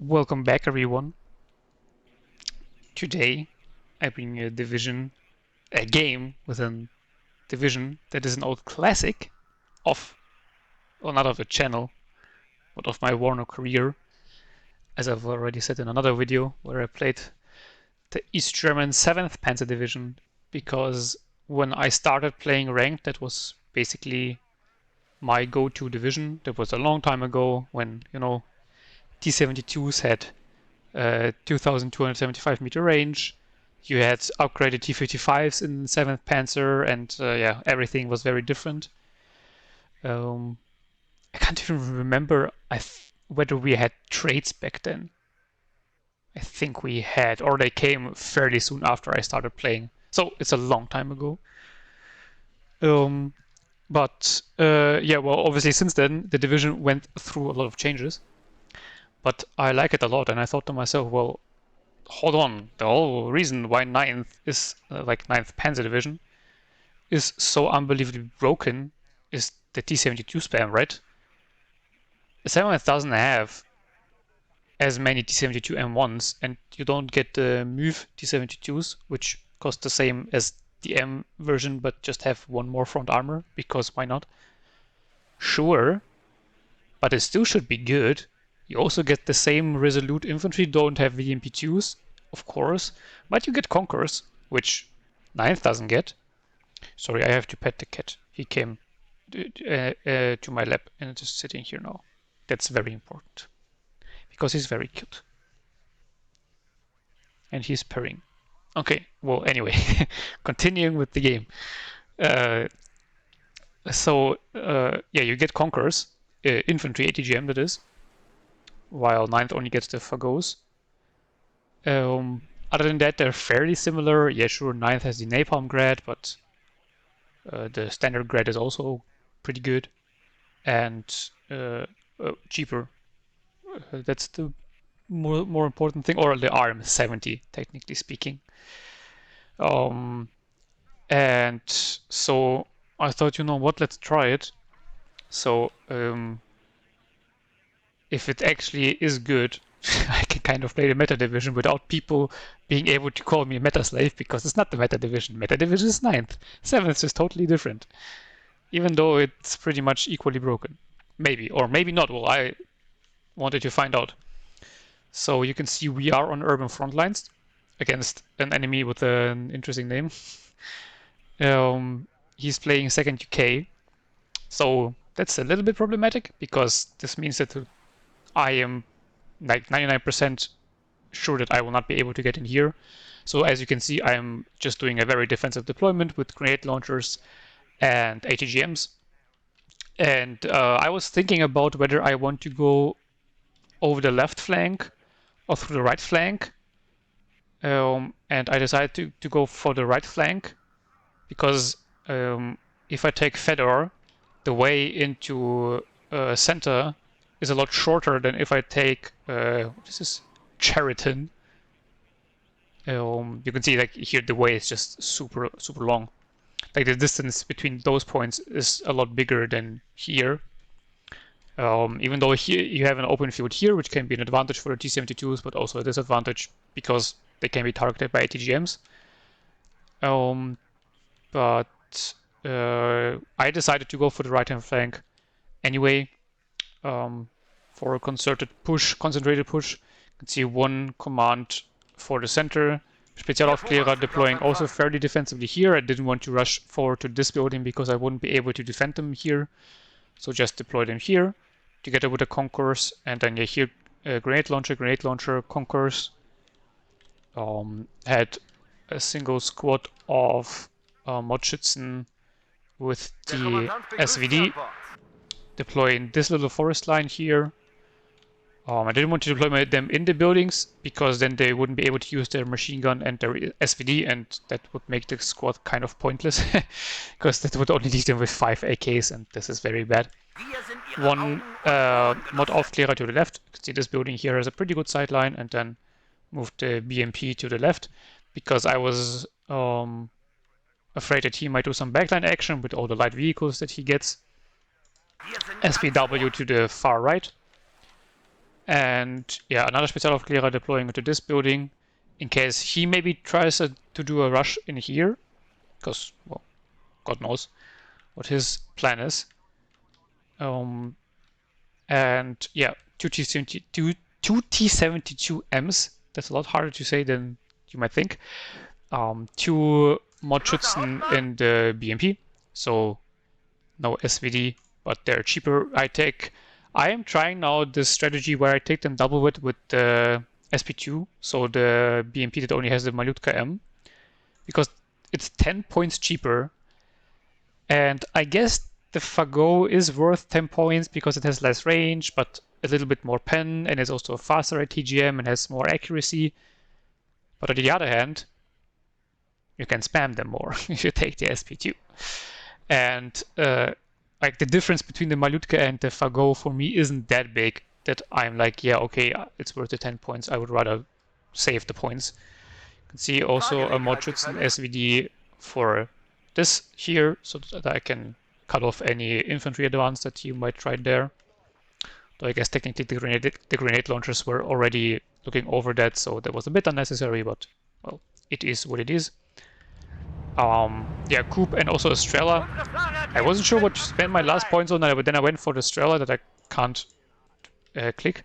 Welcome back, everyone. Today, I bring a game with a division that is an old classic of, well, not of the channel, but of my WARNO career, as I've already said in another video where I played the East German 7th Panzer Division, because when I started playing ranked, that was basically my go-to division. That was a long time ago when, T-72s had 2,275 meter range. You had upgraded T-55s in 7th Panzer, and yeah, everything was very different. I can't even remember whether we had traits back then. I think we had, or they came fairly soon after I started playing. So it's a long time ago. But yeah, well, obviously since then the division went through a lot of changes. But I like it a lot, and I thought to myself, well, hold on, the whole reason why 9th is like 9th Panzer Division is so unbelievably broken is the T-72 spam, right? The 7th doesn't have as many T-72 M1s, and you don't get the MOV T-72s, which cost the same as the M version, but just have one more front armor, because why not? Sure, but it still should be good. You also get the same resolute infantry, don't have VMP2s, of course, but you get Conquerors, which 9th doesn't get. Sorry, I have to pet the cat. He came to my lap and is just sitting here now. That's very important, because he's very cute. And he's purring. Okay, well, anyway, continuing with the game. Yeah, you get Conquerors, infantry ATGM that is, while 9th only gets the Fagos. Other than that, they're fairly similar. Yeah, sure, 9th has the Napalm Grad, but the standard Grad is also pretty good and cheaper. That's the more important thing, or the RM70, technically speaking. And so I thought, you know what, let's try it. So if it actually is good, I can kind of play the meta division without people being able to call me a meta slave, because it's not the meta division. Meta division is 9th. 7th is totally different, even though it's pretty much equally broken. Maybe, or maybe not. Well, I wanted to find out. So you can see we are on Urban Frontlines against an enemy with an interesting name. He's playing 2nd UK, so that's a little bit problematic, because this means that I am like 99% sure that I will not be able to get in here. So as you can see, I am just doing a very defensive deployment with grenade launchers and ATGMs. And I was thinking about whether I want to go over the left flank or through the right flank. And I decided to go for the right flank, because if I take Fedor, the way into center is a lot shorter than if I take this is Cheriton. You can see like here the way is just super long. Like the distance between those points is a lot bigger than here. Even though here you have an open field here, which can be an advantage for the T-72s, but also a disadvantage because they can be targeted by ATGMs. But I decided to go for the right-hand flank anyway, for a concentrated push. You can see one command for the center. Spezialaufklärer deploying also fairly defensively here. I didn't want to rush forward to this building because I wouldn't be able to defend them here. So just deploy them here together with the Conquerors. And then here, grenade launcher, Conquerors. Had a single squad of Modschützen with the SVD deploying this little forest line here. I didn't want to deploy them in the buildings, because then they wouldn't be able to use their machine gun and their SVD, and that would make the squad kind of pointless, because that would only leave them with 5 AKs, and this is very bad. One mod Aufklärer to the left. You can see this building here has a pretty good sideline, and then move the BMP to the left, because I was afraid that he might do some backline action with all the light vehicles that he gets. SPW to the far right. And yeah, another Spezialaufklärer deploying into this building in case he maybe tries to do a rush in here, because, well, God knows what his plan is. And yeah, two T-72Ms. That's a lot harder to say than you might think. Two Modschützen in the BMP, so no SVD, but they're cheaper. I am trying now this strategy where I take them double with the SP2, so the BMP that only has the Malutka M, because it's 10 points cheaper. And I guess the Fagot is worth 10 points because it has less range, but a little bit more pen, and is also a faster at TGM and has more accuracy. But on the other hand, you can spam them more if you take the SP2. And like the difference between the Malutka and the Fagot for me isn't that big that I'm like, yeah, okay, it's worth the 10 points. I would rather save the points. You can see also a Modschützen SVD for this here, so that I can cut off any infantry advance that you might try there. Though I guess technically the grenade launchers were already looking over that, so that was a bit unnecessary, but well, it is what it is. Yeah, Coop and also Estrella. I wasn't sure what to spend my last points on, but then I went for the Estrella that I can't click.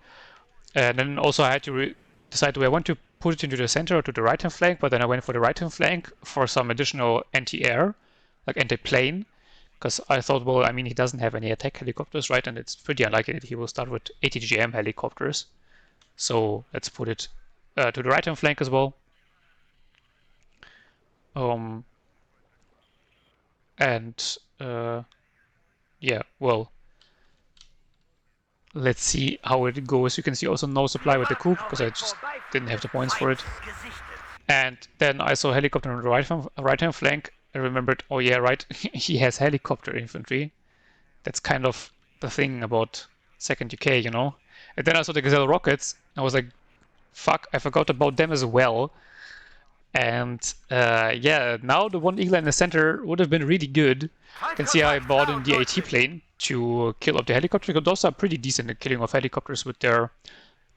And then also I had to decide, do I want to put it into the center or to the right-hand flank? But then I went for the right-hand flank for some additional anti-air, like anti-plane. Because I thought, well, I mean, he doesn't have any attack helicopters, right? And it's pretty unlikely that he will start with ATGM helicopters. So let's put it to the right-hand flank as well. Yeah, well, let's see how it goes. You can see also no supply with the Coop, because I just didn't have the points for it. And then I saw helicopter on the right-hand flank. I remembered, oh yeah, right, he has helicopter infantry. That's kind of the thing about 2nd UK, you know? And then I saw the Gazelle rockets. I was like, fuck, I forgot about them as well. And yeah, now the one Eagle in the center would have been really good. You can see I bought in the AT plane to kill off the helicopter, because those are pretty decent at killing off helicopters with their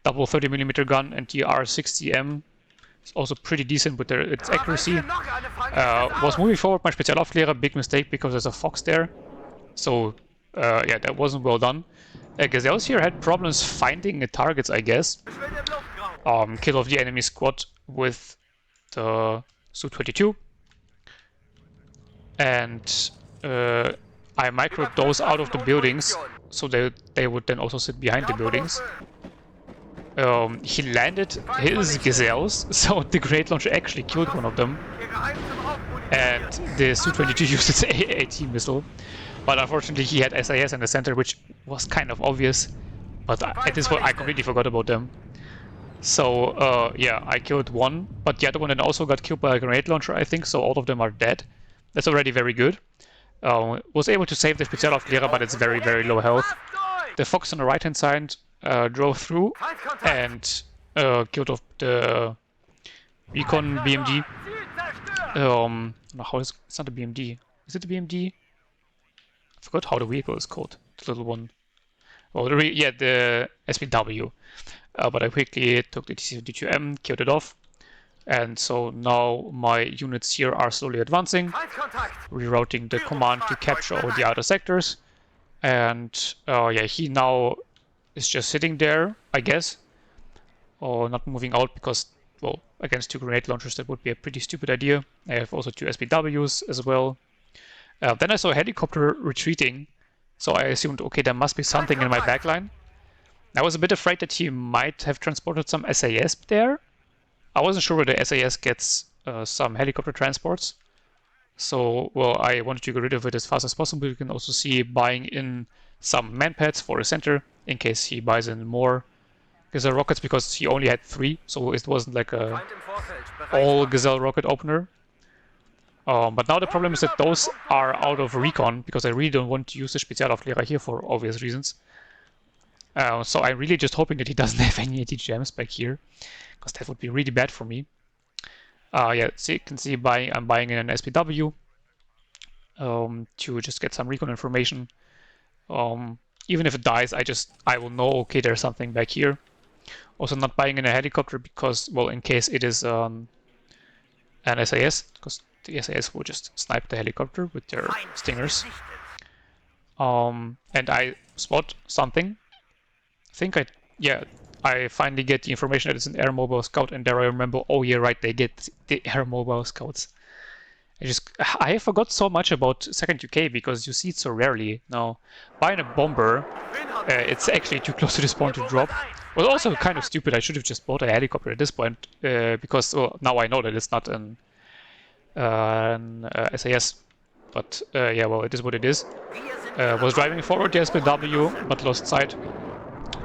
double 30mm gun, and the R60M is also pretty decent with its accuracy. Was moving forward my Spezialaufklärer, big mistake because there's a Fox there. So yeah, that wasn't well done. Gazelles here had problems finding the targets, I guess. Kill off the enemy squad with the Su-22. And I microed those out of the buildings, so they would then also sit behind the buildings. He landed his Gazelles, so the grenade launcher actually killed one of them. And the Su-22 used its AT missile. But unfortunately he had SAS in the center, which was kind of obvious. But at this point I completely forgot about them. So yeah, I killed one, but the other one then also got killed by a grenade launcher, I think, so all of them are dead. That's already very good. Was able to save the Spezialaufklärer, but it's very, very low health. The Fox on the right-hand side drove through and killed off the Recon BMD. It's not a BMD. Is it a BMD? I forgot how the vehicle is called. The little one. Oh, yeah, the SPW. But I quickly took the T-72M, killed it off. And so now my units here are slowly advancing, rerouting the command to capture all the other sectors. And yeah, he now is just sitting there, I guess, or not moving out because, well, against 2 grenade launchers that would be a pretty stupid idea. I have also 2 SPWs as well. Then I saw a helicopter retreating, so I assumed, okay, there must be something in my backline. I was a bit afraid that he might have transported some SAS there. I wasn't sure whether SAS gets some helicopter transports. So, well, I wanted to get rid of it as fast as possible. You can also see buying in some manpads for the center in case he buys in more Gazelle rockets, because he only had 3, so it wasn't like a all Gazelle rocket opener. But now the problem is that those are out of recon, because I really don't want to use the Spezialaufklärer here for obvious reasons. So I'm really just hoping that he doesn't have any ATGMs back here, because that would be really bad for me. Yeah, so you can see I'm buying in an SPW to just get some recon information. Even if it dies, I will know, okay, there's something back here. Also not buying in a helicopter because, well, in case it is an SAS, because the SAS will just snipe the helicopter with their stingers. And I spot something. I finally get the information that it's an air mobile scout, and there I remember, oh yeah, right, they get the air mobile scouts. I forgot so much about 2nd UK because you see it so rarely now. Buying a bomber, it's actually too close to the spawn to drop. Was also kind of stupid. I should have just bought a helicopter at this point because now I know that it's not an SAS. But yeah, well, it is what it is. Was driving forward the SPW, but lost sight.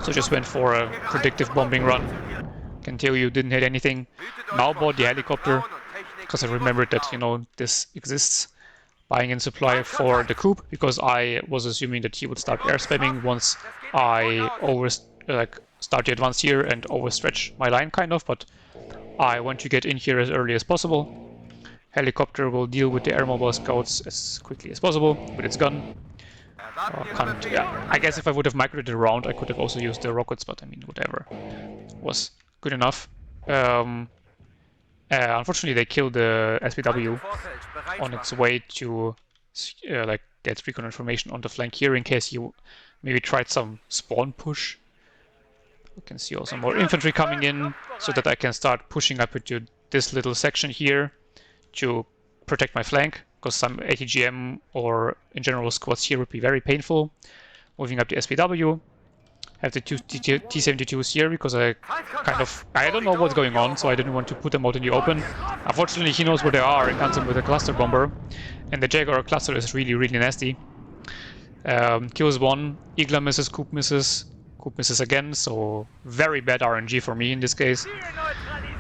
So just went for a predictive bombing run. Can tell you didn't hit anything. Now bought the helicopter because I remembered that, you know, this exists. Buying in supply for the coup because I was assuming that he would start air spamming once I start the advance here and overstretch my line kind of, but I want to get in here as early as possible. Helicopter will deal with the air mobile scouts as quickly as possible with its gun. I guess if I would have migrated around, I could have also used the rockets, but I mean, whatever. Was good enough. Unfortunately, they killed the SPW on its way to get recon information on the flank here in case you maybe tried some spawn push. You can see also more infantry coming in so that I can start pushing up into this little section here to protect my flank, because some ATGM or in general squads here would be very painful. Moving up the SPW. Have the two T-72s here because I don't know what's going on, so I didn't want to put them out in the open. Unfortunately, he knows where they are and comes in with a cluster bomber, and the Jaguar cluster is really, really nasty. Kills one, Igla misses, Coop misses again, so very bad RNG for me in this case.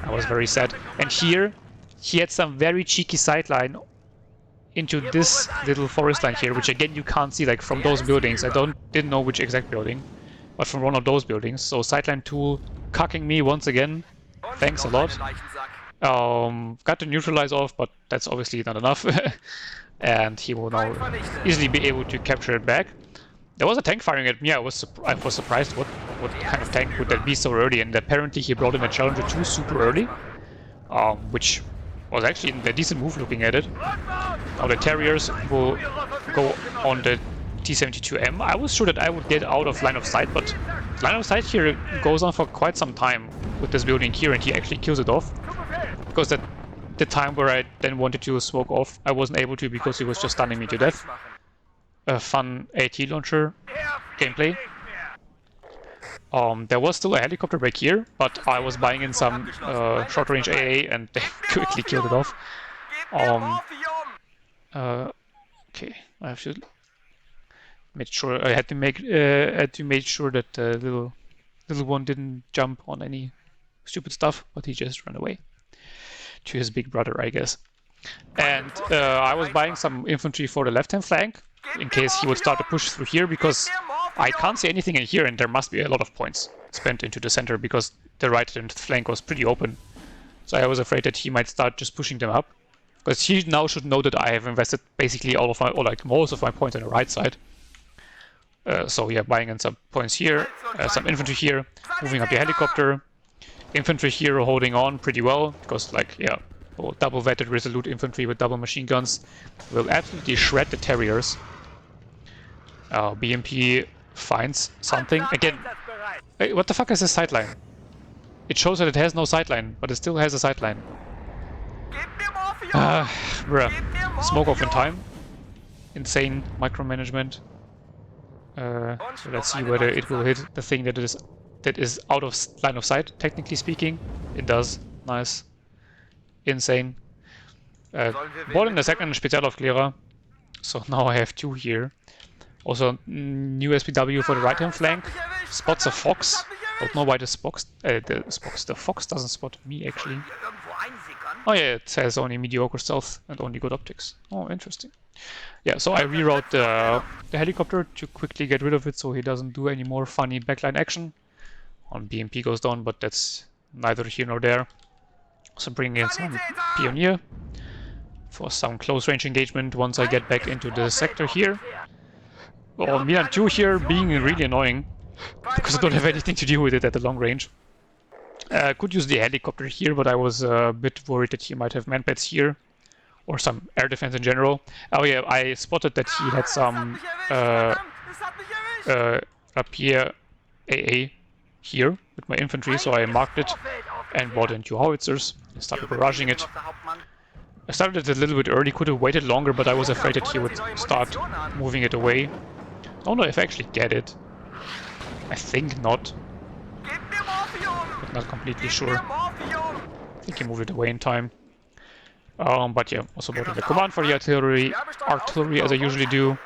I was very sad. And here, he had some very cheeky sideline into this little forest line here, which again you can't see like from those buildings. I didn't know which exact building, but from one of those buildings. So sideline tool cucking me once again. Thanks a lot. Got the neutralize off, but that's obviously not enough. And he will now easily be able to capture it back. There was a tank firing at me. I was surprised what kind of tank would that be so early, and apparently he brought in a Challenger 2 super early, which was actually a decent move looking at it. Now the Terriers will go on the T-72M. I was sure that I would get out of line of sight, but line of sight here goes on for quite some time with this building here, and he actually kills it off. Because at the time where I then wanted to smoke off, I wasn't able to because he was just stunning me to death. A fun AT launcher gameplay. There was still a helicopter back here, but I was buying in some short-range AA and they quickly killed it off. Okay, I have to make sure. I had to make sure that the little one didn't jump on any stupid stuff, but he just ran away to his big brother, I guess. And I was buying some infantry for the left-hand flank in case he would start to push through here, because I can't see anything in here and there must be a lot of points spent into the center because the right-hand flank was pretty open. So I was afraid that he might start just pushing them up, because he now should know that I have invested basically all of my, or like most of my points on the right side. So yeah, buying in some points here, some infantry here, moving up the helicopter. Infantry here holding on pretty well, because like, yeah, well, double vetted resolute infantry with double machine guns will absolutely shred the Terriers. BMP finds something. Again, hey, what the fuck is this sideline? It shows that it has no sideline, but it still has a sideline. Bruh. Smoke off in time. Insane micromanagement. So let's see whether it will hit the thing that is out of line of sight, technically speaking. It does. Nice. Insane. Ball in the second Spezialaufklärer. So now I have two here. Also, new SPW for the right-hand flank. Spots a fox. Don't know why the fox doesn't spot me, actually. Oh yeah, it has only mediocre stealth and only good optics. Oh, interesting. Yeah, so I reroute the helicopter to quickly get rid of it so he doesn't do any more funny backline action. On BMP goes down, but that's neither here nor there. So bring in some Pioneer for some close range engagement once I get back into the sector here. Well, Milan 2 here being really annoying because I don't have anything to deal with it at the long range. Could use the helicopter here, but I was a bit worried that he might have manpads here, or some air defense in general. Oh yeah, I spotted that he had some Rapier AA here with my infantry, so I marked it and bought in 2 howitzers and started barraging it. I started it a little bit early, could have waited longer, but I was afraid that he would start moving it away. I don't know if I actually get it. I think not. But not completely sure. I think he moved it away in time. But yeah, also bought in the command for the artillery as I usually do.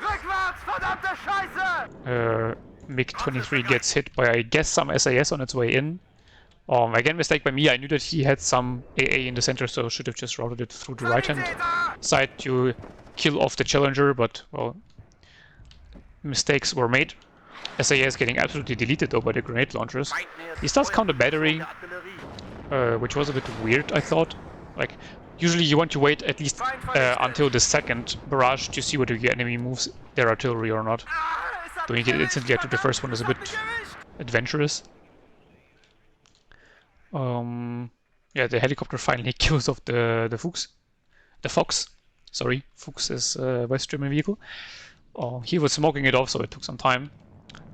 MiG-23 gets hit by, I guess, some SAS on its way in. Again, mistake by me. I knew that he had some AA in the center, so I should have just routed it through the right-hand side to kill off the Challenger, but, well, mistakes were made. SAS getting absolutely deleted, though, by the grenade launchers. He starts counter-battery, which was a bit weird, I thought. Like, usually you want to wait at least until the second barrage to see whether the enemy moves their artillery or not. Doing it instantly after the first one is a bit adventurous. Yeah, the helicopter finally kills off the Fuchs. The Fox. Sorry, Fuchs is a West German vehicle. He was smoking it off, so it took some time.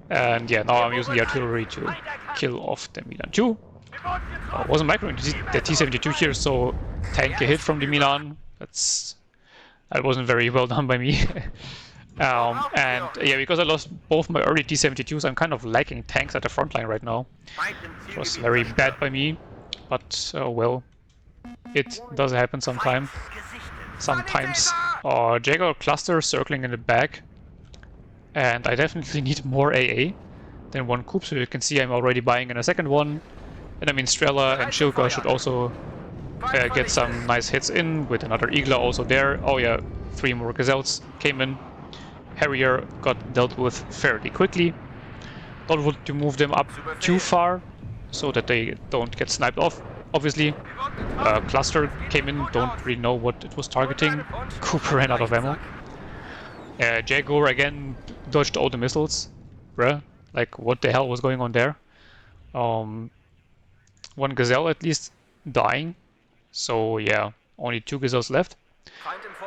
And yeah, now I'm using the artillery to kill off the Milan 2. Wasn't microing the T-72 here, so tank a hit from the Milan. That wasn't very well done by me. And yeah, because I lost both my early T-72s, I'm kind of lacking tanks at the front line right now. It was very bad by me, but well, it does happen sometimes. Jaeger cluster circling in the back, and I definitely need more AA than 1 coup, so you can see I'm already buying in a second one. And I mean, Strela and Shilka should also get some nice hits in, with another Igla also there. Oh yeah, 3 more Gazelles came in. Harrier got dealt with fairly quickly. Don't want to move them up too far, so that they don't get sniped off, obviously. Cluster came in, don't really know what it was targeting. Cooper ran out of ammo. Jaguar again dodged all the missiles. Bruh, like what the hell was going on there? 1 Gazelle at least dying. So yeah, only 2 Gazelles left.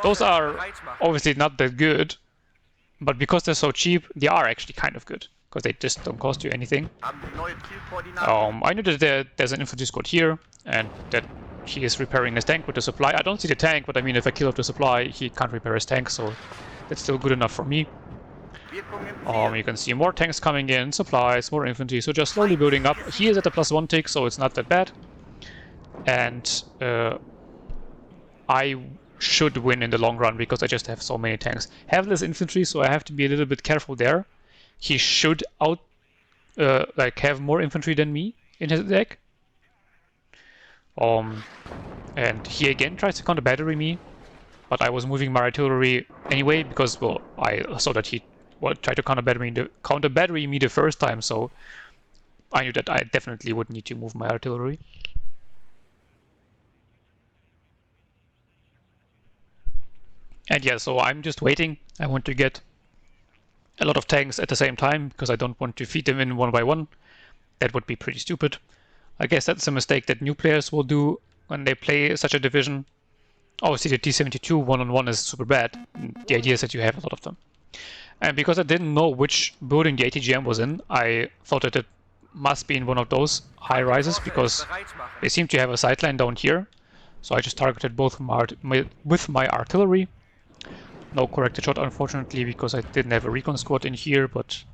Those are obviously not that good, but because they're so cheap, they are actually kind of good, because they just don't cost you anything. I knew that there's an infantry squad here, and that he is repairing his tank with the supply. I don't see the tank, but I mean, if I kill off the supply, he can't repair his tank, so that's still good enough for me. You can see more tanks coming in, supplies, more infantry, so just slowly building up. He is at a +1 tick, so it's not that bad. And I should win in the long run, because I just have so many tanks. Have less infantry, so I have to be a little bit careful there. He should have more infantry than me in his deck. And he again tries to counter-battery me, but I was moving my artillery anyway, because, well, I saw that he tried to counter-battery me the first time, so I knew that I definitely would need to move my artillery. And yeah, so I'm just waiting. I want to get a lot of tanks at the same time, because I don't want to feed them in one by one. That would be pretty stupid. I guess that's a mistake that new players will do when they play such a division. Obviously the T-72 one-on-one is super bad. The idea is that you have a lot of them. And because I didn't know which building the ATGM was in, I thought that it must be in one of those high rises, because they seem to have a sightline down here. So I just targeted both with my artillery. No corrected shot, unfortunately, because I didn't have a recon squad in here, but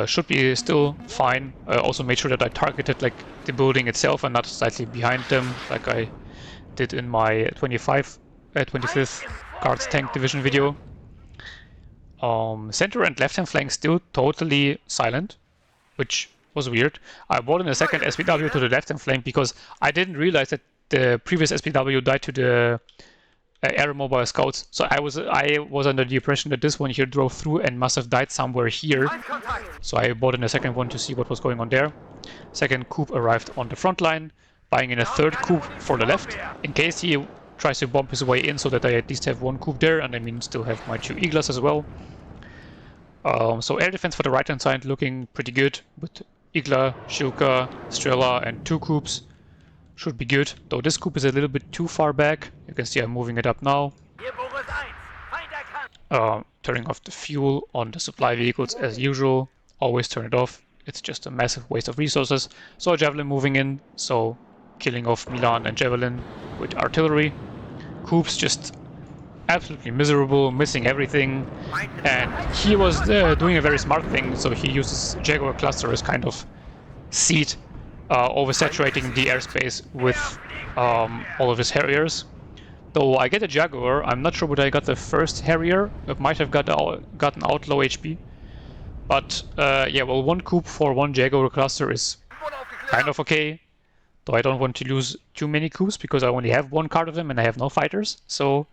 should be still fine. I also made sure that I targeted like the building itself and not slightly behind them, like I did in my 25th Guards Tank Division video. Center and left-hand flank still totally silent, which was weird. I brought in a second SPW to the left-hand flank because I didn't realize that the previous SPW died to the air mobile scouts. So I was under the impression that this one here drove through and must have died somewhere here. So I bought in a second one to see what was going on there. Second coup arrived on the front line, buying in a third coup for the left, in case he tries to bomb his way in, so that I at least have 1 coup there, and I mean still have my 2 Iglas as well. So air defense for the right hand side looking pretty good, with Igla, Shilka, Strela, and 2 coups. Should be good, though this coup is a little bit too far back. You can see I'm moving it up now. Turning off the fuel on the supply vehicles as usual. Always turn it off. It's just a massive waste of resources. So Javelin moving in, so killing off Milan and Javelin with artillery. Coups just absolutely miserable, missing everything. And he was doing a very smart thing, so he uses Jaguar cluster as kind of seed, oversaturating the airspace with all of his Harriers. Though I get a Jaguar, I'm not sure whether I got the first Harrier. It might have gotten out low HP. But yeah, well, 1 coup for 1 Jaguar cluster is kind of okay. Though I don't want to lose too many coups because I only have 1 card of them and I have no fighters. So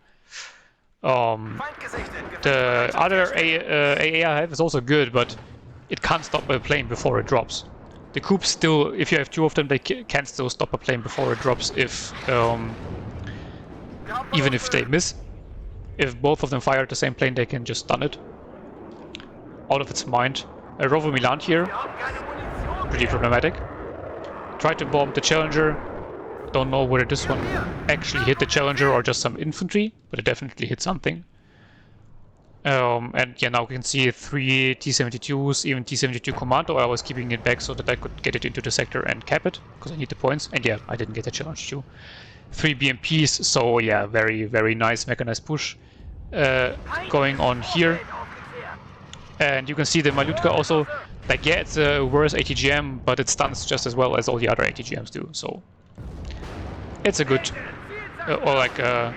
the other AA I have is also good, but it can't stop a plane before it drops. The coups still, if you have 2 of them, they can still stop a plane before it drops if even if they miss. If both of them fire at the same plane, they can just stun it out of its mind. A Rover Milan here, pretty problematic. Tried to bomb the Challenger. Don't know whether this one actually hit the Challenger or just some infantry, but it definitely hit something. And yeah, now we can see 3 T-72s, even T-72 Commando. I was keeping it back so that I could get it into the sector and cap it, because I need the points. And yeah, I didn't get the challenge too. 3 BMPs, so yeah, very, very nice mechanized push going on here. And you can see the Malutka also, like, yeah, it's a worse ATGM, but it stuns just as well as all the other ATGMs do, so it's a good, or like a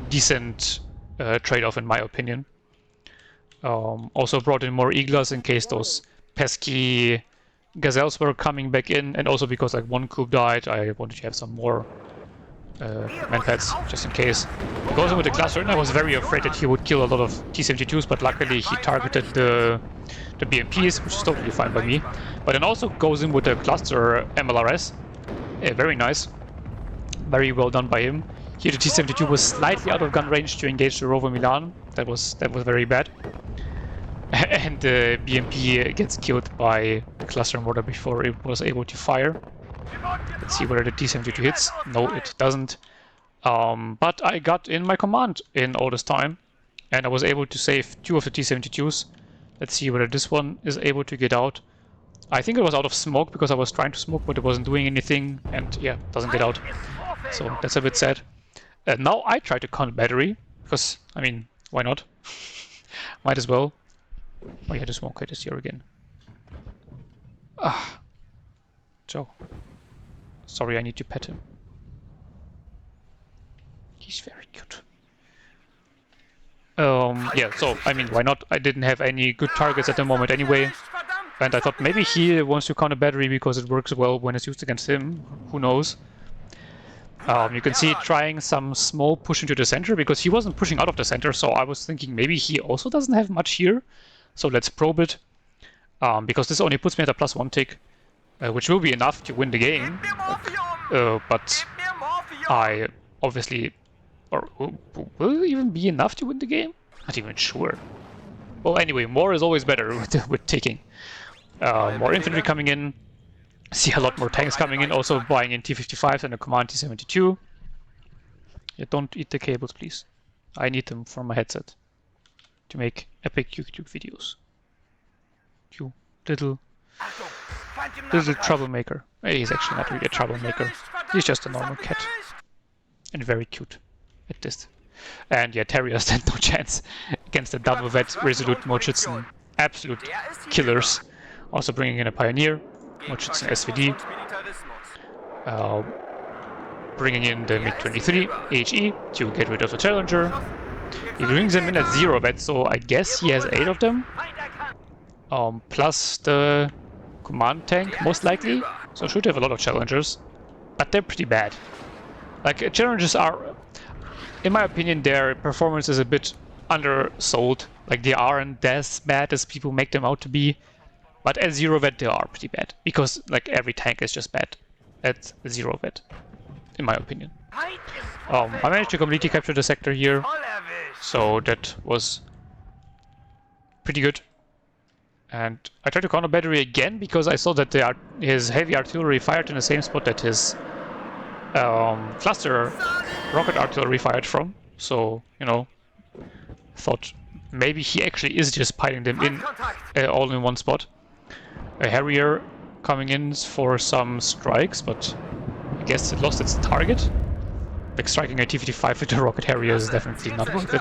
decent trade-off in my opinion. Also brought in more Iglas in case those pesky Gazelles were coming back in, and also because like 1 coup died, I wanted to have some more manpads just in case. He goes in with the cluster, and I was very afraid that he would kill a lot of T-72s, but luckily he targeted the BMPs, which is totally fine by me. But then also goes in with the cluster MLRS. Very nice. Very well done by him. Here the T-72 was slightly out of gun range to engage the Rover Milan. That was very bad. And the BMP gets killed by the cluster mortar before it was able to fire. Let's see whether the T-72 hits. No, it doesn't. But I got in my command in all this time, and I was able to save 2 of the T-72s. Let's see whether this one is able to get out. I think it was out of smoke because I was trying to smoke, but it wasn't doing anything, and yeah, doesn't get out. So that's a bit sad. Now I try to count battery, because, I mean, why not? Might as well. Oh yeah, the smoke kit is here again. Ah. Joe. Sorry, I need to pet him. He's very cute. Yeah, so, I mean, why not? I didn't have any good targets at the moment anyway. And I thought maybe he wants to count a battery because it works well when it's used against him. Who knows? You can see trying some small push into the center because he wasn't pushing out of the center, so I was thinking maybe he also doesn't have much here. So let's probe it. Because this only puts me at a +1 tick. Which will be enough to win the game, but I obviously, or will it even be enough to win the game? Not even sure. Well, anyway, more is always better with taking. More infantry coming in, see a lot more tanks coming in, also buying in T-55s and a Command T-72. Yeah, don't eat the cables, please. I need them for my headset to make epic YouTube videos. You little troublemaker. He's actually not really a troublemaker. He's just a normal cat. And very cute at this. And yeah, Terriers stand no chance against the double vet Resolute Moschützen. Absolute killers. Also bringing in a Pioneer, Moschützen SVD. Bringing in the MiG-23 HE to get rid of the Challenger. He brings them in at 0 vet, so I guess he has 8 of them. Plus the command tank, most likely, so should have a lot of Challengers, but they're pretty bad. Like, Challengers are, in my opinion, their performance is a bit undersold. Like, they aren't as bad as people make them out to be, but at 0 vet they are pretty bad, because like every tank is just bad at 0 vet, in my opinion. I managed to completely capture the sector here, so that was pretty good. And I tried to counter battery again because I saw that his heavy artillery fired in the same spot that his cluster rocket artillery fired from. So, you know, thought maybe he actually is just piling them in all in one spot. A Harrier coming in for some strikes, but I guess it lost its target. Like striking a T-55 with a rocket Harrier is definitely not worth it.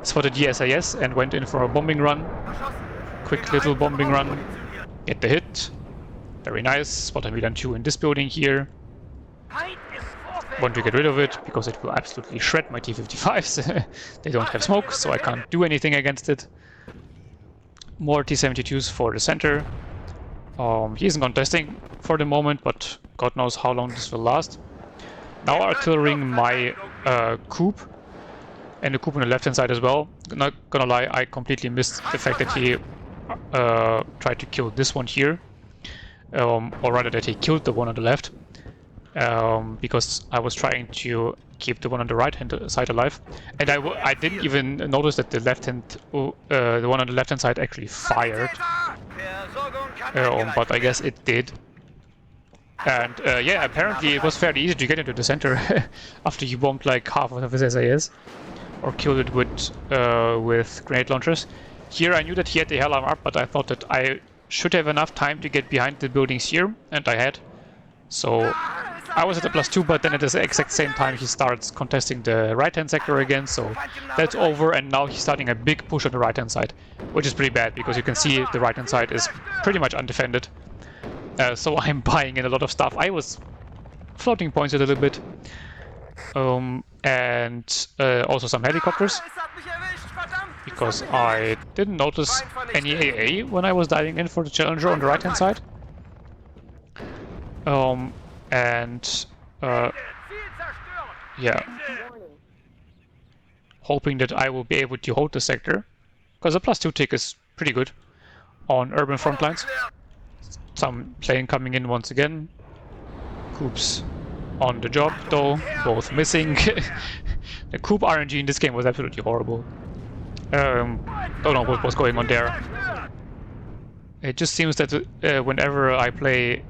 Spotted the SAS and went in for a bombing run. Quick little bombing run. Get the hit. Very nice. Spot a Milan 2 in this building here. Want to get rid of it because it will absolutely shred my T-55s. They don't have smoke, so I can't do anything against it. More T-72s for the center. He isn't contesting for the moment, but God knows how long this will last. Now artillering my coup, and the coup on the left hand side as well. Not gonna lie, I completely missed the fact that he tried to kill this one here, or rather that he killed the one on the left, because I was trying to keep the one on the right hand side alive, and I didn't even notice that the the one on the left hand side actually fired, but I guess it did. And yeah, apparently it was fairly easy to get into the center after you bombed like half of his SAS, or killed it with grenade launchers. Here I knew that he had the alarm up, but I thought that I should have enough time to get behind the buildings here, and I had. So I was at a +2, but then at the exact same time he starts contesting the right-hand sector again, so that's over, and now he's starting a big push on the right-hand side, which is pretty bad, because you can see the right-hand side is pretty much undefended. So I'm buying in a lot of stuff. I was floating points a little bit, and also some helicopters, because I didn't notice any AA when I was diving in for the Challenger on the right-hand side. Yeah, hoping that I will be able to hold the sector, because a +2 tick is pretty good on Urban Frontlines. Some plane coming in once again. Coups on the job though, both missing. The coup RNG in this game was absolutely horrible. Don't know what was going on there. It just seems that whenever I play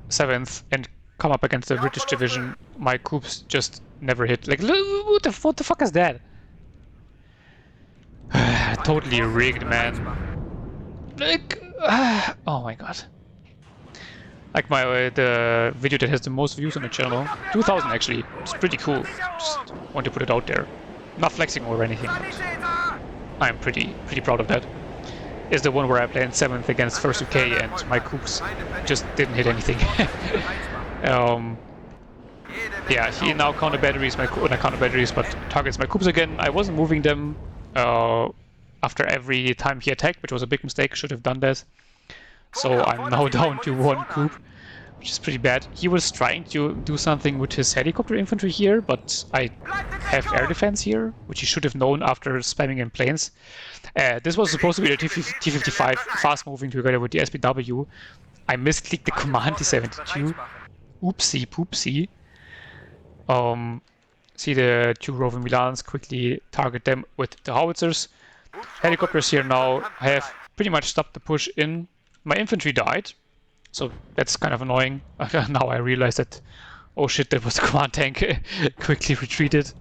7th and come up against the British division, my coups just never hit. Like, what the fuck is that? Totally rigged, man. Like, oh my god. Like the video that has the most views on the channel, 2000 actually. It's pretty cool. Just want to put it out there. Not flexing or anything, but I'm pretty proud of that. Is the one where I played in 7th against 1st UK and my coups just didn't hit anything. Yeah, he now counter batteries but targets my coups again. I wasn't moving them after every time he attacked, which was a big mistake. Should have done that. So I'm now down to 1 coup, which is pretty bad. He was trying to do something with his helicopter infantry here, but I have air defense here, which he should have known after spamming in planes. This was supposed to be the T-55 fast moving together with the SPW. I misclicked the command T-72. Oopsie poopsie. See the 2 roving Milans, quickly target them with the howitzers. Helicopters here now have pretty much stopped the push in. My infantry died, so that's kind of annoying. Now I realize that, oh shit, that was the command tank. Quickly retreated.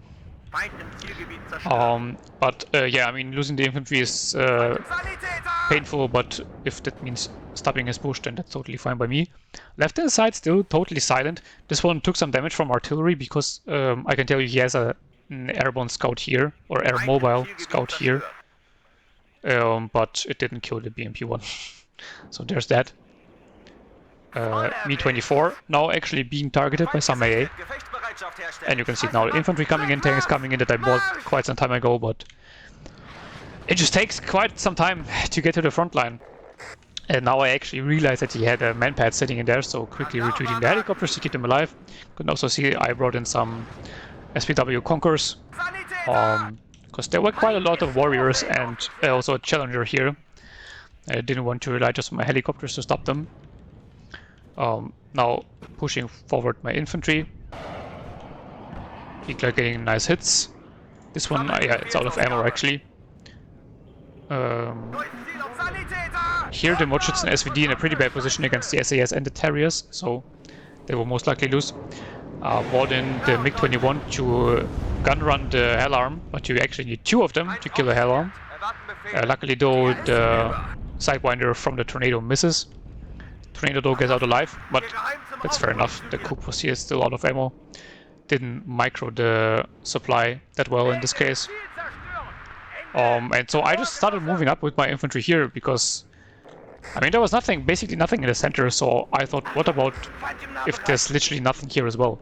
But yeah, I mean, losing the infantry is painful, but if that means stopping his push, then that's totally fine by me. Left-hand side still totally silent. This one took some damage from artillery because I can tell you he has an airborne scout here, or air mobile scout here. But it didn't kill the BMP-1. So there's that. Me-24 now actually being targeted by some AA. And you can see now the infantry coming in, tanks coming in that I bought quite some time ago, but it just takes quite some time to get to the front line. And now I actually realized that he had a manpad sitting in there, so quickly retreating the helicopters to keep them alive. You can also see I brought in some SPW Conquerors, because there were quite a lot of warriors and also a Challenger here. I didn't want to rely just on my helicopters to stop them. Now pushing forward my infantry. People are getting nice hits. This one, yeah, it's out of ammo actually. here the Mordschützen SVD in a pretty bad position against the SAS and the Terriers, so they will most likely lose. Brought in the MiG-21 to gun run the Hellarm, but you actually need 2 of them to kill a Hellarm. Luckily though, the Sidewinder from the Tornado misses. Tornado though gets out alive, but that's fair enough. The Coop was here still out of ammo. Didn't micro the supply that well in this case. And so I just started moving up with my infantry here because, I mean, there was nothing, basically nothing in the center, so I thought, what about if there's literally nothing here as well?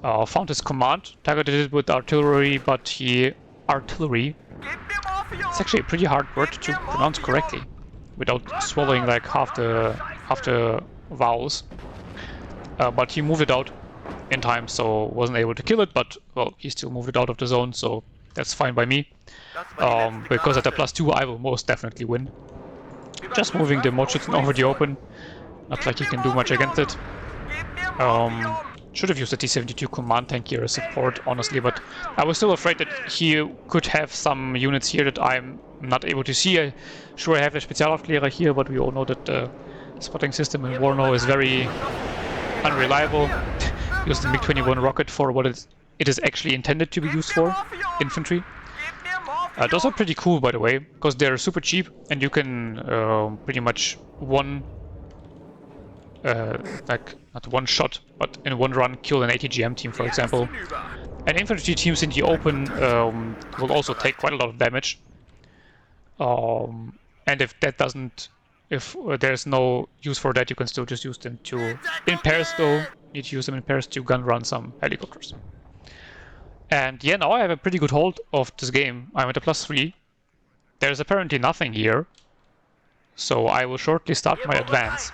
Found his command, targeted it with artillery, but artillery, it's actually a pretty hard word to pronounce correctly, without swallowing like half the vowels. But he moved it out in time, so wasn't able to kill it, but, well, he still moved it out of the zone, so that's fine by me. Because at the +2 I will most definitely win. Just moving the Mordschützen over the open, not like he can do much against it. Should have used the T-72 command tank here as support, honestly, but I was still afraid that he could have some units here that I'm not able to see. Sure, I have a Spezialaufklärer here, but we all know that the spotting system in WARNO is very unreliable. Use the MiG-21 rocket for what it is actually intended to be used for, infantry. Those are pretty cool, by the way, because they're super cheap and you can pretty much like not one shot, but in one run kill an ATGM team, for example. And infantry teams in the open will also take quite a lot of damage. And if that doesn't, if there's no use for that, you can still just use them to, in pairs though, need to use them in pairs to gun run some helicopters. And yeah, now I have a pretty good hold of this game. I'm at a +3. There's apparently nothing here, so I will shortly start my advance.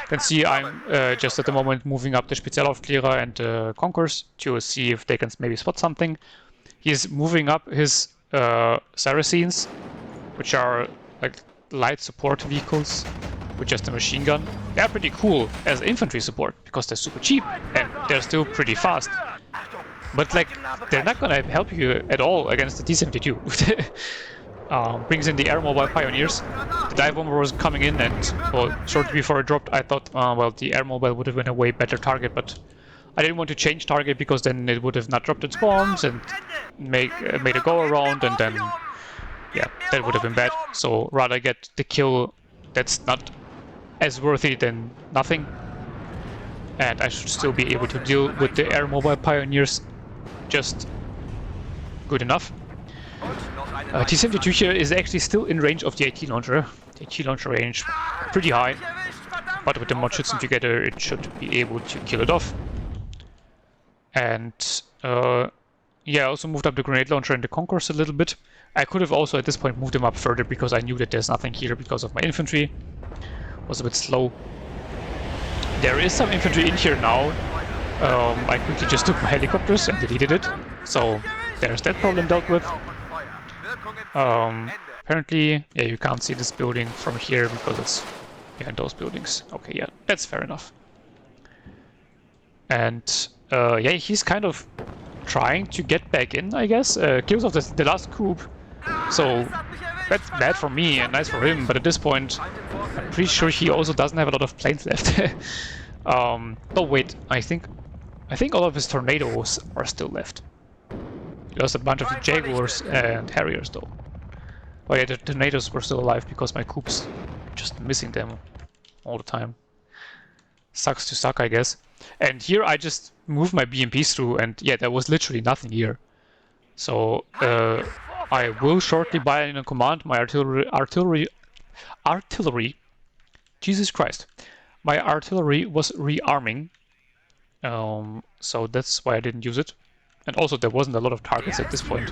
You can see I'm just at the moment moving up the Spezialaufklärer and Conkers to see if they can maybe spot something. He's moving up his Saracens, which are like light support vehicles with just a machine gun. They're pretty cool as infantry support because they're super cheap and they're still pretty fast. But like, they're not gonna help you at all against the T-72. Brings in the air mobile pioneers. The dive bomber was coming in, and well, shortly before it dropped, I thought, well, the air mobile would have been a way better target, but I didn't want to change target because then it would have not dropped its bombs and made a go around, and then yeah, that would have been bad. So rather get the kill that's not as worthy than nothing, and I should still be able to deal with the air mobile pioneers just good enough. T-72 here is actually still in range of the AT launcher. The AT launcher range pretty high, but with the Mordschützen together it should be able to kill it off. And yeah, I also moved up the grenade launcher and the Concourse a little bit. I could have also at this point moved them up further because I knew that there's nothing here because of my infantry. Was a bit slow. There is some infantry in here now. I quickly just took my helicopters and deleted it, so there's that problem dealt with. Apparently, yeah, you can't see this building from here because it's behind those buildings. Okay, yeah, that's fair enough. And yeah, he's kind of trying to get back in, I guess. Kills off the last coup, so that's bad for me and nice for him, but at this point, I'm pretty sure he also doesn't have a lot of planes left. Oh wait, I think all of his tornadoes are still left. He lost a bunch of the Jaguars and Harriers though. Oh yeah, the tornadoes were still alive because my coups just missing them all the time. Sucks to suck, I guess. And here I just moved my BMPs through, and yeah, there was literally nothing here. So I will shortly buy in a command. My artillery. Jesus Christ. My artillery was rearming. So that's why I didn't use it. And also there wasn't a lot of targets at this point.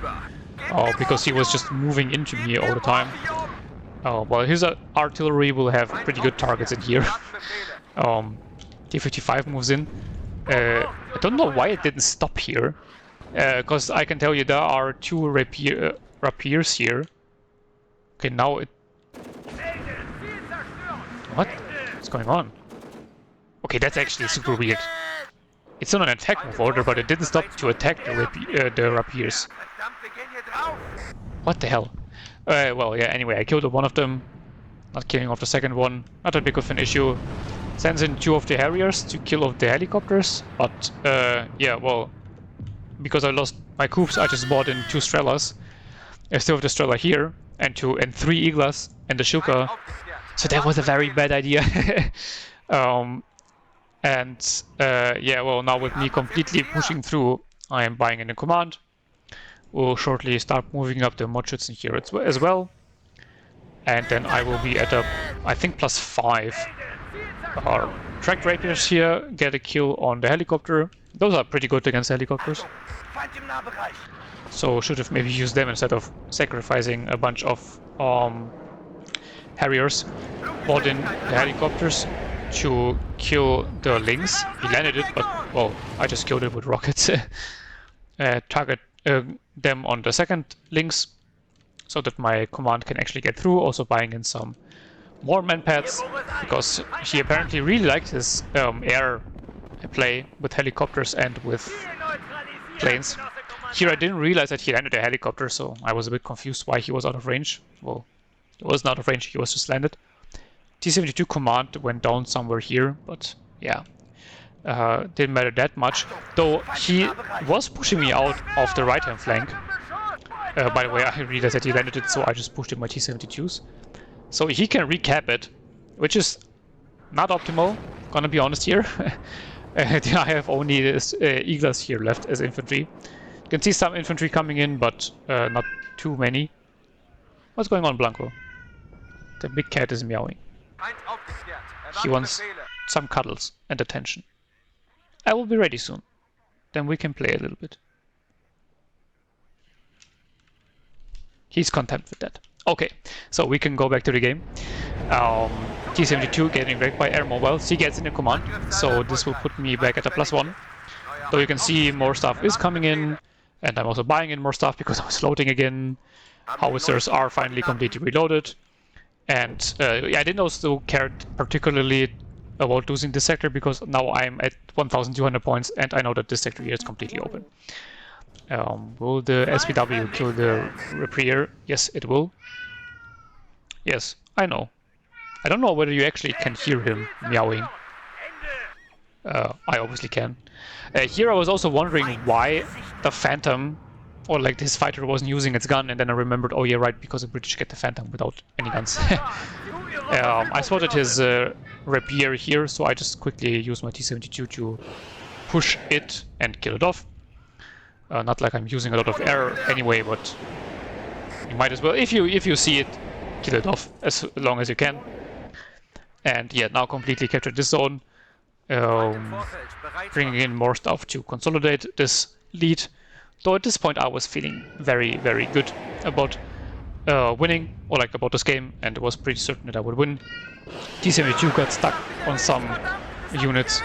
Because he was just moving into me all the time. Well, his artillery will have pretty good targets in here. T-55 moves in. I don't know why it didn't stop here. Because I can tell you there are two rapiers here. Okay, now it... What? What's going on? Okay, that's actually super weird. It's on an attack move order, but it didn't stop to attack the rapiers. What the hell? Well, yeah, anyway, I killed one of them. not killing off the second one, not that big of an issue. Sends in 2 of the Harriers to kill off the helicopters, but yeah, well, because I lost my coups, I just bought in 2 Strelas. I still have the Strela here, and 3 Iglas, and the Shuka. So that was a very bad idea. Yeah, well, now with me completely pushing through, I am buying in a command. We'll shortly start moving up the Motschützen here as well. And then I will be at a, I think, +5. Our tracked rapiers here get a kill on the helicopter. Those are pretty good against helicopters. So should have maybe used them instead of sacrificing a bunch of Harriers. Bought in the helicopters to kill the Lynx. He landed it, but, well, I just killed it with rockets. Target them on the second Lynx, so that my command can actually get through. Also buying in some more manpads, because he apparently really liked his air play with helicopters and with planes. Here I didn't realize that he landed a helicopter, so I was a bit confused why he was out of range. Well, he wasn't out of range, he was just landed. T-72 command went down somewhere here, but yeah, didn't matter that much. Though he was pushing me out of the right-hand flank. By the way, I realized that he landed it, so I just pushed in my T-72s. So he can recap it, which is not optimal, gonna be honest here. I have only Iglas here left as infantry. You can see some infantry coming in, but not too many. What's going on, Blanco? The big cat is meowing. He wants some cuddles and attention. I will be ready soon. Then we can play a little bit. He's content with that. Okay, so we can go back to the game. T-72 getting wrecked by air mobiles. He gets in the command, so this will put me back at a +1. Though you can see more stuff is coming in, and I'm also buying in more stuff because I was floating again. Howitzers are finally completely reloaded. And I didn't also care particularly about losing this sector, because now I'm at 1,200 points and I know that this sector here is completely open. Will the SPW kill the Reprier? Yes, it will. Yes, I know. I don't know whether you actually can hear him meowing. I obviously can. Here I was also wondering why the Phantom, or like this fighter, wasn't using its gun, and then I remembered, oh yeah, right, because the British get the Phantom without any guns. I spotted his Rapier here, so I just quickly used my T-72 to push it and kill it off. Not like I'm using a lot of air anyway, but you might as well, if you see it, kill it off as long as you can. And yeah, now completely captured this zone. Bringing in more stuff to consolidate this lead. Though at this point I was feeling very, very good about winning, or like about this game, and was pretty certain that I would win. T-72 got stuck on some units,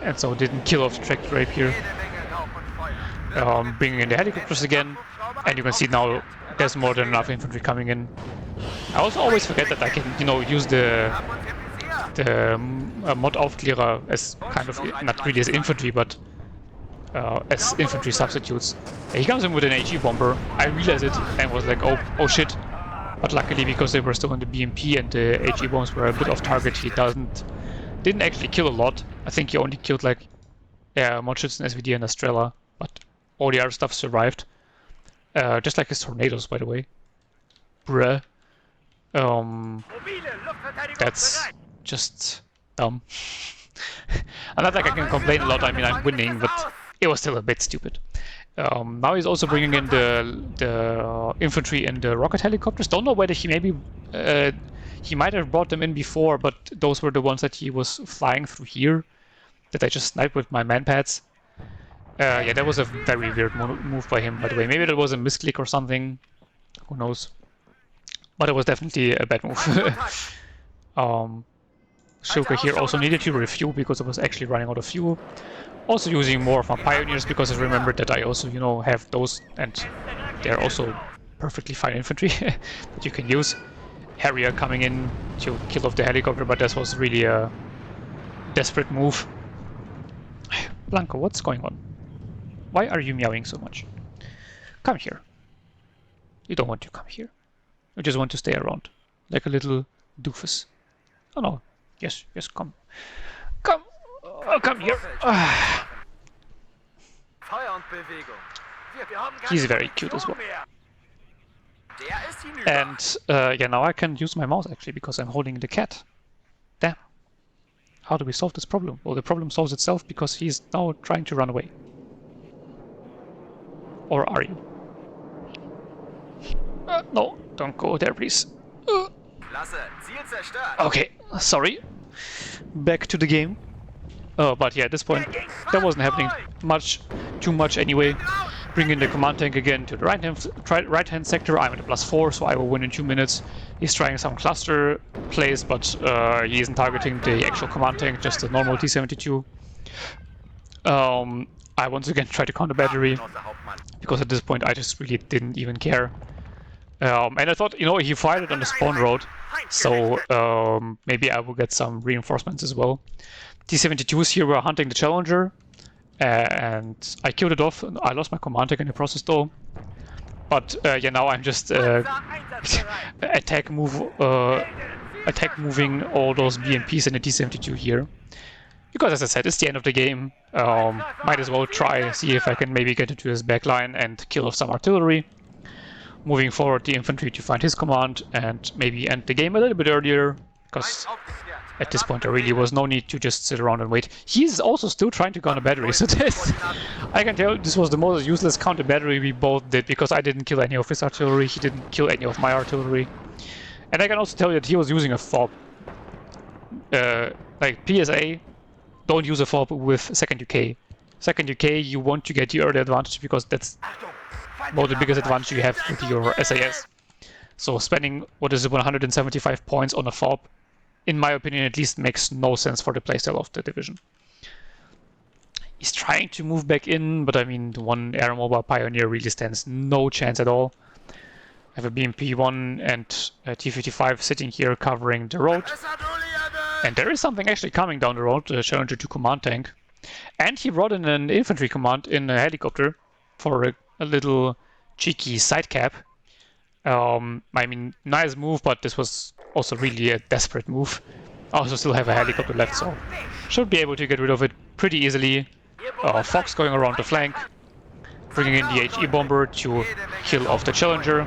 and so didn't kill off the tracked rapier. Bringing in the helicopters again, and you can see now there's more than enough infantry coming in. I also always forget that I can, you know, use the mod Aufklärer as kind of, not really as infantry, but as infantry substitutes. He comes in with an HE bomber. I realized it and was like, oh shit. But luckily, because they were still in the BMP and the HE bombs were a bit off target, he didn't actually kill a lot. I think he only killed like Motschützen, SVD, and Estrella, but all the other stuff survived. Just like his tornadoes, by the way. Bruh. That's just dumb. I'm not like I can complain a lot, I mean I'm winning, but it was still a bit stupid. Now he's also bringing in the infantry and the rocket helicopters. Don't know whether he maybe he might have brought them in before, but those were the ones that he was flying through here that I just sniped with my manpads. Yeah, that was a very weird move by him, by the way. Maybe that was a misclick or something. Who knows? But it was definitely a bad move. Shuka here also needed to refuel because it was actually running out of fuel. Also using more of my pioneers because I remembered that I also, you know, have those, and they're also perfectly fine infantry that you can use. Harrier coming in to kill off the helicopter, but this was really a desperate move. Blanco, what's going on? Why are you meowing so much? Come here. You don't want to come here. You just want to stay around, like a little doofus. Oh no. Yes, yes, come. Come! Come here! He's very cute as well. And yeah, now I can use my mouse actually because I'm holding the cat. Damn. How do we solve this problem? Well, the problem solves itself because he's now trying to run away. Or are you? No, don't go there, please. Okay, sorry. Back to the game. But yeah, at this point, that wasn't happening too much anyway. Bring in the command tank again to the right-hand sector. I'm at a +4, so I will win in 2 minutes. He's trying some cluster plays, but he isn't targeting the actual command tank, just the normal T-72. I once again tried to counter battery, because at this point I just really didn't even care. And I thought, you know, he fired it on the spawn road, so maybe I will get some reinforcements as well. T-72s here were hunting the Challenger, and I killed it off. I lost my command tank in the process though. But yeah, now I'm just attack moving all those BMPs in the T-72 here. Because as I said, it's the end of the game. Might as well try, see if I can maybe get into his backline and kill off some artillery. Moving forward the infantry to find his command and maybe end the game a little bit earlier, because at this point there really was no need to just sit around and wait. He's also still trying to counter battery, so this, I can tell this was the most useless counter battery we both did, because I didn't kill any of his artillery, he didn't kill any of my artillery. And I can also tell you that he was using a fob. Like PSA, don't use a fob with second UK. Second UK you want to get the early advantage, because that's well, the biggest advantage you have with your SAS. So spending, what is it, 175 points on a fob, in my opinion at least, makes no sense for the playstyle of the division. He's trying to move back in, but I mean, the one air mobile Pioneer really stands no chance at all. I have a BMP-1 and a T-55 sitting here covering the road. And there is something actually coming down the road, the Challenger 2 command tank. And he brought in an infantry command in a helicopter for a little cheeky side cap. I mean, nice move, but this was also really a desperate move. I also still have a helicopter left, so should be able to get rid of it pretty easily. Fox going around the flank, bringing in the HE bomber to kill off the Challenger.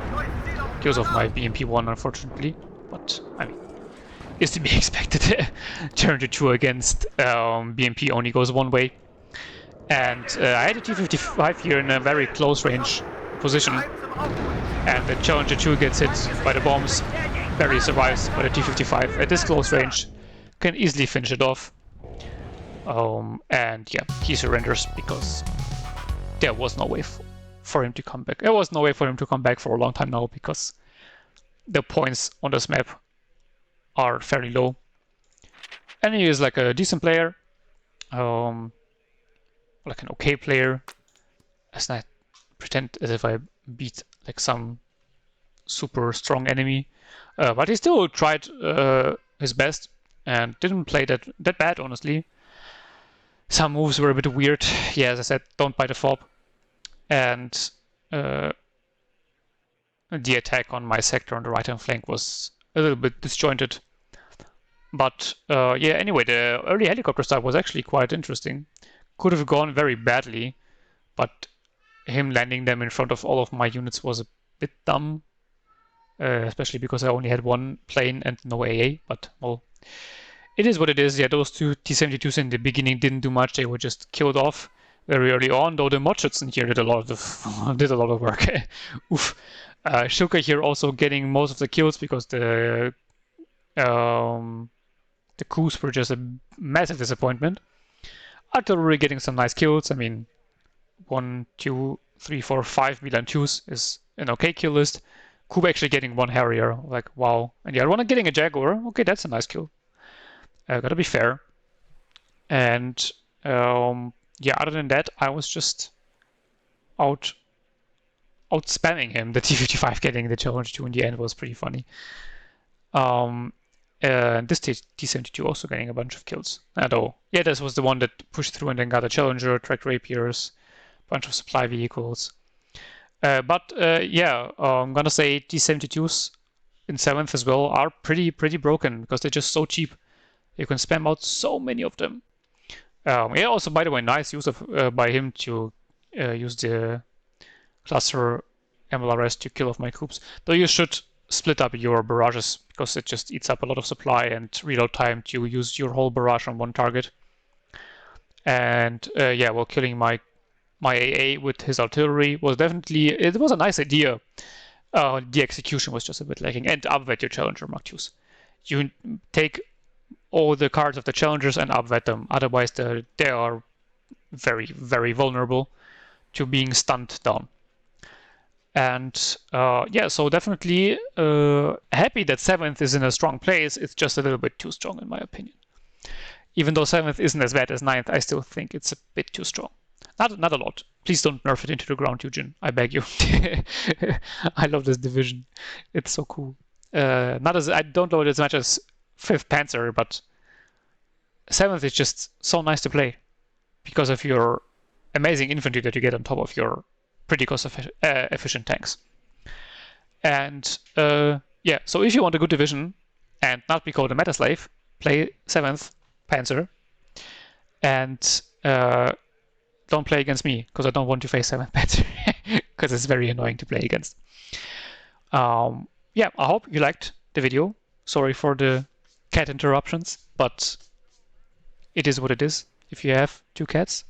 Kills off my BMP-1, unfortunately, but I mean, is to be expected. Challenger 2 against BMP only goes one way. And I had a T-55 here in a very close range position, and the Challenger 2 gets hit by the bombs. Barely survives, but the T-55 at this close range can easily finish it off. And yeah, he surrenders because there was no way for him to come back. There was no way for him to come back for a long time now, because the points on this map are fairly low. And he is like a decent player. Like an okay player. Let's not pretend as if I beat like some super strong enemy. But he still tried his best and didn't play that bad, honestly. Some moves were a bit weird. Yeah, as I said, don't buy the fob. And the attack on my sector on the right-hand flank was a little bit disjointed. But yeah, anyway, the early helicopter start was actually quite interesting. Could have gone very badly, but him landing them in front of all of my units was a bit dumb. Especially because I only had one plane and no AA, but well, it is what it is. Yeah, those two T-72s in the beginning didn't do much. They were just killed off very early on, though the Modschützen here did a lot of work. Oof. Shilka here also getting most of the kills, because the coups were just a massive disappointment. Artillery getting some nice kills. I mean, 1, 2, 3, 4, 5 Milan 2s is an okay kill list. Coup actually getting one Harrier, like wow. And the other one getting a Jaguar. Okay, that's a nice kill. Gotta be fair. And yeah, other than that, I was just out spamming him. The T-55 getting the Challenger 2 in the end was pretty funny. This T-72 also getting a bunch of kills. Though, yeah, this was the one that pushed through and then got a Challenger, tracked Rapiers, bunch of supply vehicles. But yeah, I'm gonna say T-72s in 7th as well are pretty broken because they're just so cheap. You can spam out so many of them. Yeah, also, by the way, nice use of by him to use the cluster MLRS to kill off my troops. Though you should split up your barrages because it just eats up a lot of supply and reload time to use your whole barrage on one target. And yeah, well, killing my AA with his artillery was definitely, it was a nice idea. The execution was just a bit lacking. And upvet your Challenger Mark IIs. You take all the cards of the Challengers and upvet them. Otherwise, they are very vulnerable to being stunned down. And yeah, so definitely happy that 7th is in a strong place. It's just a little bit too strong in my opinion. Even though 7th isn't as bad as 9th, I still think it's a bit too strong. Not a lot. Please don't nerf it into the ground, Eugene. I beg you. I love this division. It's so cool. Not as I don't love it as much as 5th Panzer, but 7th is just so nice to play because of your amazing infantry that you get on top of your pretty cost-efficient tanks. And yeah, so if you want a good division and not be called a meta slave, play 7th Panzer and don't play against me because I don't want to face 7th Panzer because it's very annoying to play against. Yeah, I hope you liked the video. Sorry for the cat interruptions, but it is what it is if you have 2 cats.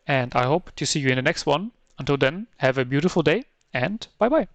And I hope to see you in the next one. Until then, have a beautiful day and bye-bye.